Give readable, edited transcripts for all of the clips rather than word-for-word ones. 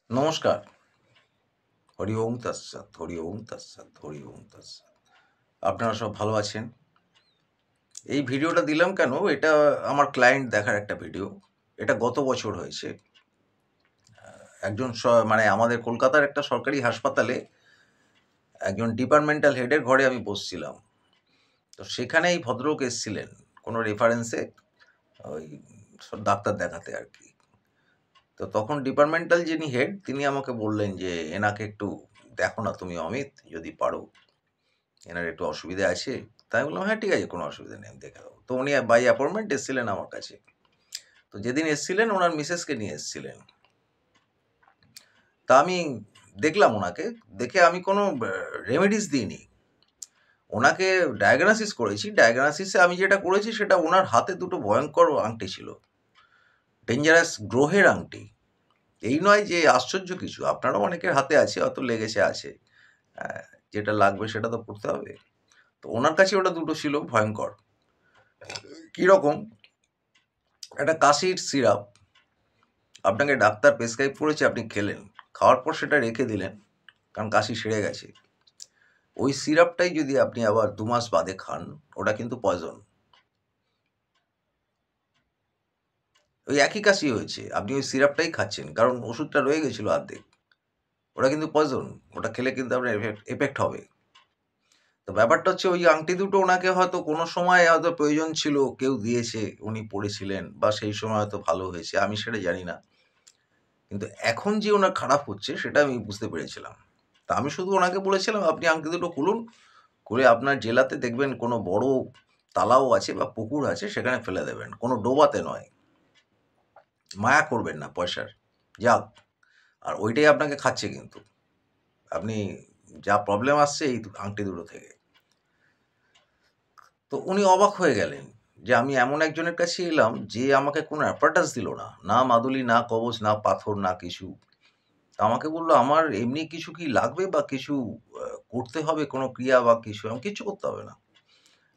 নমস্কার। হরি ওম তৎসৎ, হরি ওম তৎসৎ, হরি ওম তৎসৎ। আপনারা সব ভালো আছেন? এই ভিডিওটা দিলাম কেন? এটা আমার ক্লায়েন্ট দেখার একটা ভিডিও। এটা গত বছর হয়েছে। একজন মানে আমাদের কলকাতার একটা সরকারি হাসপাতালে একজন ডিপার্টমেন্টাল হেডের ঘরে আমি বসছিলাম। তো সেখানে এই ভদ্রলোক এসছিলেন কোনো রেফারেন্সে ওই ডাক্তার দেখাতে আরকি। তো তখন ডিপার্টমেন্টাল যিনি হেড তিনি আমাকে বললেন যে, "এনাকে একটু দেখো না তুমি অমিত, যদি পারো। এনার একটু অসুবিধা আছে।" তাই আমি বললাম, "হ্যাঁ, ঠিক আছে, কোনো অসুবিধা নেই, আমি দেখে দেবো।" তো উনি বাই অ্যাপয়েন্টমেন্ট এসেছিলেন আমার কাছে। তো যেদিন এসেছিলেন ওনার মিসেসকে নিয়ে এসেছিলেন। তা আমি দেখলাম ওনাকে, দেখে আমি কোনো রেমেডিস দিইনি। ওনাকে ডায়াগনোসিস করেছি। ডায়াগনোসিসে আমি যেটা করেছি সেটা ওনার হাতে দুটো ভয়ঙ্কর আংটি ছিল। ডেঞ্জারাস গ্রহের আংটি। এই নয় যে আশ্চর্য কিছু। আপনারও অনেকের হাতে আছে, হয়তো লেগেছে আছে। হ্যাঁ, যেটা লাগবে সেটা তো পড়তে হবে। তো ওনার কাছে ওটা দুটো ছিল ভয়ঙ্কর। কিরকম? একটা কাশির সিরাপ আপনাকে ডাক্তার প্রেসক্রাইব করেছে, আপনি খেলেন। খাওয়ার পর সেটা রেখে দিলেন, কারণ কাশি সেরে গেছে। ওই সিরাপটাই যদি আপনি আবার ২ মাস বাদে খান, ওটা কিন্তু পয়জন। ওই একই কাশি হয়েছে। আপনি ওই সিরাপটাই খাচ্ছেন, কারণ ওষুধটা রয়ে গেছিল অর্ধেক। ওটা কিন্তু পয়জন। ওটা খেলে কিন্তু আপনার এফেক্ট হবে। তো ব্যাপারটা হচ্ছে ওই আংটি দুটো ওনাকে হয়তো কোনো সময় হয়তো প্রয়োজন ছিল, কেউ দিয়েছে, উনি পড়েছিলেন বা সেই সময় হয়তো ভালো হয়েছে, আমি সেটা জানি না। কিন্তু এখন যে ওনার খারাপ হচ্ছে সেটা আমি বুঝতে পেরেছিলাম। তা আমি শুধু ওনাকে বলেছিলাম, "আপনি আংটি দুটো খুলুন, খুলে আপনার জেলাতে দেখবেন কোনো বড় তালাও আছে বা পুকুর আছে, সেখানে ফেলে দেবেন। কোনো ডোবাতে নয়। মায়া করবেন না পয়সার। যাক।" আর ওইটাই আপনাকে খাচ্ছে কিন্তু। আপনি যা প্রবলেম আসছে এই আংটি দুটো থেকে। তো উনি অবাক হয়ে গেলেন যে আমি এমন একজনের কাছে এলাম যে আমাকে কোনো অ্যাপারটাস দিল না। না মাদুলি, না কবচ, না পাথর, না কিছু। তা আমাকে বলল, "আমার এমনি কিছু কি লাগবে বা কিছু আ করতে হবে কোনো ক্রিয়া বা কিছু?" আমি কিচ্ছু করতে হবে না।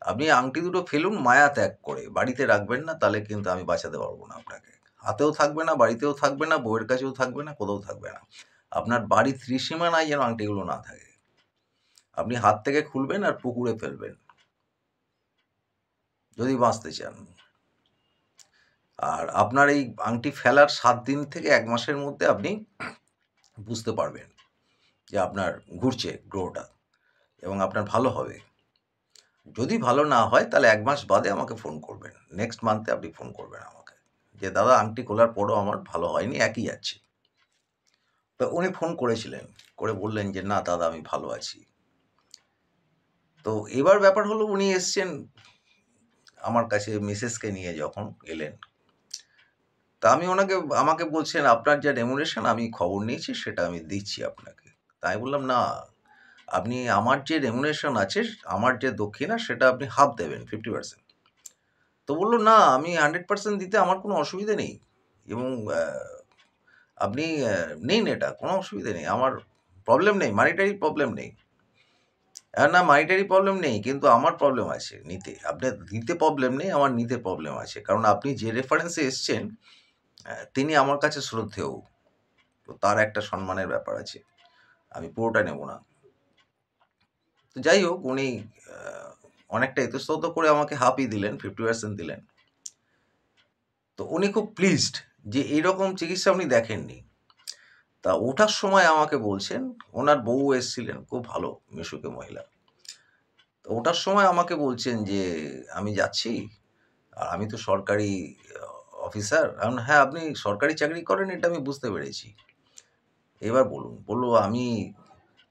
আপনি আংটি দুটো ফেলুন মায়া ত্যাগ করে। বাড়িতে রাখবেন না, তাহলে কিন্তু আমি বাঁচাতে পারব না আপনাকে। হাতেও থাকবে না, বাড়িতেও থাকবে না, বউয়ের কাছেও থাকবে না, কোথাও থাকবে না। আপনার বাড়ির ত্রিসীমানায় যেন আংটিগুলো না থাকে। আপনি হাত থেকে খুলবেন আর পুকুরে ফেলবেন, যদি বাঁচতে চান। আর আপনার এই আংটি ফেলার ৭ দিন থেকে ১ মাসের মধ্যে আপনি বুঝতে পারবেন যে আপনার ঘুরছে গ্রহটা এবং আপনার ভালো হবে। যদি ভালো না হয় তাহলে ১ মাস বাদে আমাকে ফোন করবেন। নেক্সট মান্থে আপনি ফোন করবেন আমাকে। যে, "দাদা, আংটি খোলার পরও আমার ভালো হয়নি, একই যাচ্ছে।" তো উনি ফোন করেছিলেন। করে বললেন যে, "না দাদা, আমি ভালো আছি।" তো এবার ব্যাপার হলো উনি এসছেন আমার কাছে মিসেসকে নিয়ে যখন এলেন। তা আমি আমাকে বলছেন, "আপনার যা রেমুনারেশন আমি খবর নিয়েছি সেটা আমি দিচ্ছি আপনাকে।" তা আমি বললাম, "না, আপনি আমার যে রেমুনারেশন আছে, আমার যে দক্ষিণা সেটা আপনি হাফ দেবেন 50%।" তো বলল, "না, আমি 100% দিতে আমার কোনো অসুবিধে নেই এবং আপনি নিন, এটা কোনো অসুবিধে নেই। আমার প্রবলেম নেই, মানিটারি প্রবলেম নেই।" না, মানিটারি প্রবলেম নেই, কিন্তু আমার প্রবলেম আছে নিতে। আপনার দিতে প্রবলেম নেই, আমার নিতে প্রবলেম আছে। কারণ আপনি যে রেফারেন্স এ এসছেন, তিনি আমার কাছে শ্রদ্ধেয়। তো তার একটা সম্মানের ব্যাপার আছে। আমি পুরোটা নেব না। তো যাই হোক, উনি আ অনেকটা ইতস্তত করে আমাকে হাফই দিলেন, 50% দিলেন। তো উনি খুব প্লিজড যে এরকম চিকিৎসা উনি দেখেননি। তা ওঠার সময় আমাকে বলছেন, উনার বউ এসছিলেন, খুব ভালো মিশুকে মহিলা। তো ওঠার সময় আমাকে বলছেন যে, "আমি যাচ্ছি। আর আমি তো সরকারি আ অফিসার।" আমি বললাম, "হ্যাঁ, আপনি সরকারি চাকরি করেন, এটা আমি বুঝতে পেরেছি। এবার বলুন।" বলল, "আমি"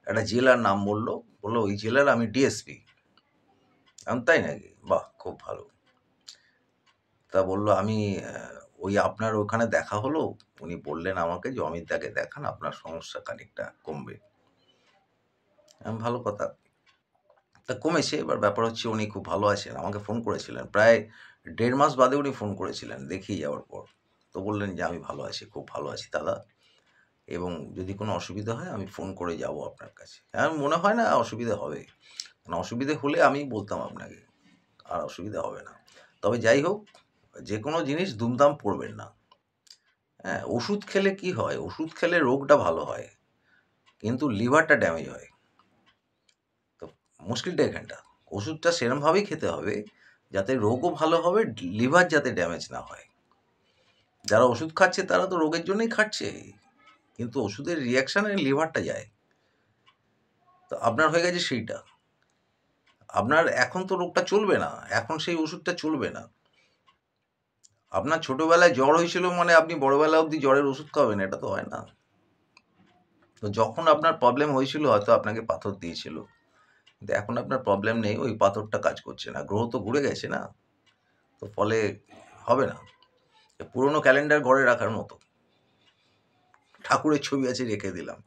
একটা জেলার নাম বলল। বলল, "ওই জেলার আমি ডিএসপি।" আমি বললাম, "তাই নাকি? বাহ! খুব ভালো।" তা বলল, "আমি ওই আপনার ওখানে দেখা হলো। উনি বললেন আমাকে যে অমিত দাকে দেখান, আপনার সমস্যা খানিকটা কমবে।" আমি, "ভালো কথা।" তা কমেছে। এবার ব্যাপার হচ্ছে উনি খুব ভালো আছেন। আমাকে ফোন করেছিলেন। প্রায় ১.৫ মাস বাদে উনি ফোন করেছিলেন দেখিয়ে যাওয়ার পর। তো বললেন যে, "আমি ভালো আছি, খুব ভালো আছি দাদা। এবং যদি কোনো অসুবিধা হয় আমি ফোন করে যাব আপনার কাছে।" আমার মনে হয় না অসুবিধা হবে। কারণ অসুবিধে হলে আমিই বলতাম আপনাকে। আর অসুবিধা হবে না। তবে যাই হোক, যেকোনো জিনিস দুমদাম পড়বেন না। হ্যাঁ, ওষুধ খেলে কি হয়? ওষুধ খেলে রোগটা ভালো হয়, কিন্তু লিভারটা ড্যামেজ হয়। তো মুশকিলটা এখানটা। ওষুধটা সেরমভাবেই খেতে হবে যাতে রোগও ভালো হবে, লিভার যাতে ড্যামেজ না হয়। যারা ওষুধ খাচ্ছে তারা তো রোগের জন্যই খাচ্ছে, কিন্তু ওষুধের রিঅ্যাকশনে লিভারটা যায়। তো আপনার হয়ে গেছে সেইটা। আপনার এখন তো রোগটা চলবে না, এখন সেই ওষুধটা চলবে না। আপনার ছোটবেলায় জ্বর হয়েছিল মানে আপনি বড়বেলা অবধি জ্বরের ওষুধ খাবেন, এটা তো হয় না। তো যখন আপনার প্রবলেম হয়েছিল হয়তো আপনাকে পাথর দিয়েছিল, কিন্তু এখন আপনার প্রবলেম নেই, ওই পাথরটা কাজ করছে না, গ্রহ তো ঘুরে গেছে না, তো ফলে হবে না। পুরোনো ক্যালেন্ডার ঘরে রাখার মতো, ঠাকুরের ছবি আছে রেখে দিলাম,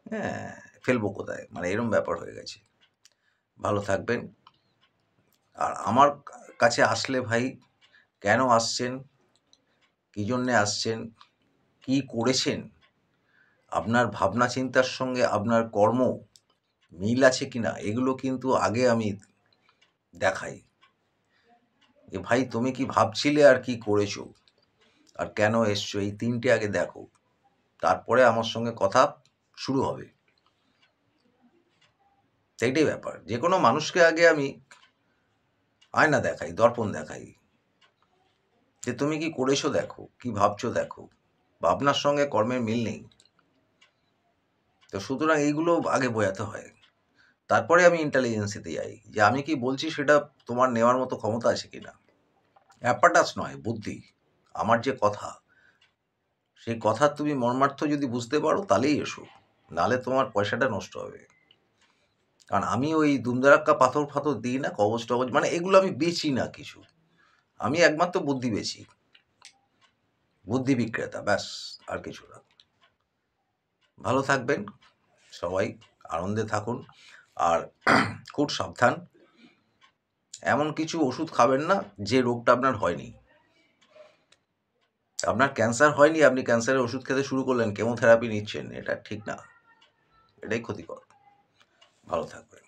হ্যাঁ, ফেলবো কোথায়, মানে এরম ব্যাপার হয়ে গেছে। ভালো থাকবেন। আর আমার কাছে আসলে ভাই কেন আসছেন, কী জন্যে আসছেন, কী করেছেন, আপনার ভাবনা চিন্তার সঙ্গে আপনার কর্ম মিল আছে কিনা, এগুলো কিন্তু আগে আমি দেখাই যে ভাই তুমি কি ভাবছিলে আর কি করেছো আর কেন এসছো, এই তিনটে আগে দেখো, তারপরে আমার সঙ্গে কথা শুরু হবে। সেইটাই ব্যাপার। যে কোনো মানুষকে আগে আমি আয়না দেখাই, দর্পণ দেখাই, যে তুমি কি করেছো দেখো, কি ভাবছো দেখো, ভাবনার সঙ্গে কর্মের মিল নেই। তো সুতরাং এইগুলো আগে বোঝাতে হয়, তারপরে আমি ইন্টেলিজেন্সিতে যাই যে আমি কি বলছি সেটা তোমার নেওয়ার মতো ক্ষমতা আছে কিনা। অ্যাপাটাস নয়, বুদ্ধি। আমার যে কথা, সেই কথার তুমি মর্মার্থ যদি বুঝতে পারো তাহলেই এসো, নালে তোমার পয়সাটা নষ্ট হবে। কারণ আমি ওই দুমদারাক্কা পাথর ফাথর দিই না, কবজ টবজ, মানে এগুলো আমি বেচি না কিছু। আমি একমাত্র বুদ্ধি বেচি, বুদ্ধি বিক্রেতা, ব্যাস, আর কিছু না। ভালো থাকবেন সবাই, আনন্দে থাকুন। আর খুব সাবধান, এমন কিছু ওষুধ খাবেন না যে রোগটা আপনার হয়নি। আপনার ক্যান্সার হয়নি, আপনি ক্যান্সারের ওষুধ খেতে শুরু করলেন, কেমোথেরাপি নিচ্ছেন, এটা ঠিক না, এটাই ক্ষতিকর। ভালো থাকবেন।